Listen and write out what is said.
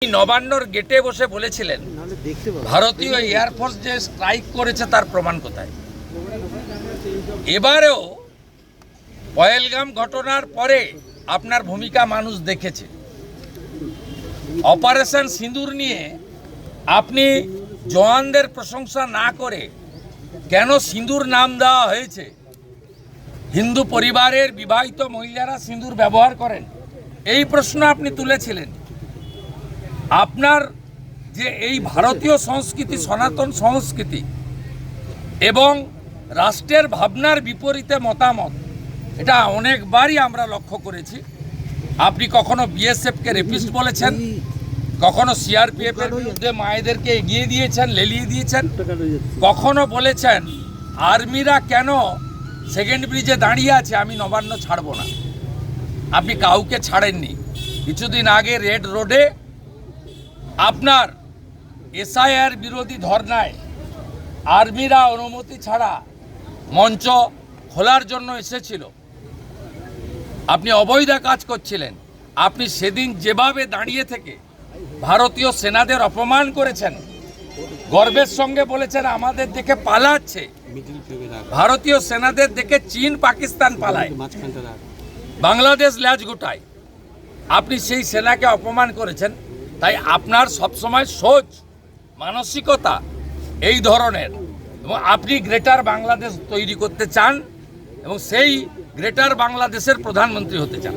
নবান্নর গেটে বসে বলেছিলেন ভারতীয় এয়ারফোর্স যে স্ট্রাইক করেছে তার প্রমাণ কোথায়। এবারেও পহেলগাম ঘটনার পরে আপনার ভূমিকা মানুষ দেখেছে। অপারেশন সিঁদুর নিয়ে আপনি জওয়ানদের প্রশংসা না করে কেন সিঁদুর নাম দেওয়া হয়েছে, হিন্দু পরিবারের বিবাহিত মহিলারা সিঁদুর ব্যবহার করেন, এই প্রশ্ন আপনি তুলেছিলেন। আপনার যে এই ভারতীয় সংস্কৃতি, সনাতন সংস্কৃতি এবং রাষ্ট্রের ভাবনার বিপরীতে মতামত, এটা অনেকবারই আমরা লক্ষ্য করেছি। আপনি কখনো বিএসএফকে রেপিস্ট বলেছেন, কখনো সিআরপিএফের বিরুদ্ধে মায়েদেরকে এগিয়ে দিয়েছেন, লেলিয়ে দিয়েছেন, কখনো বলেছেন আর্মিরা কেন সেকেন্ড ব্রিজে দাঁড়িয়ে আছে, আমি নবান্ন ছাড়ব না। আপনি কাউকে ছাড়েননি। কিছুদিন আগে রেড রোডে আপনার এসআইআর বিরোধী ধর্নায় আর্মিরা অনুমতি ছাড়া মঞ্চ খোলার জন্য এসেছিল। আপনি অবৈধ কাজ করছিলেন। আপনি সেদিন যেভাবে দাঁড়িয়ে থেকে ভারতীয় সেনাদের অপমান করেছেন, গর্বের সঙ্গে বলেছেন আমাদের দেখে পালাচ্ছে, ভারতীয় সেনাদের দেখে চীন পাকিস্তান পালায়, বাংলাদেশ ল্যাজ গোটায়, আপনি সেই সেনাকে অপমান করেছেন। তাই আপনার সবসময় সোচ মানসিকতা এই ধরনের, এবং আপনি গ্রেটার বাংলাদেশ তৈরি করতে চান এবং সেই গ্রেটার বাংলাদেশের প্রধানমন্ত্রী হতে চান।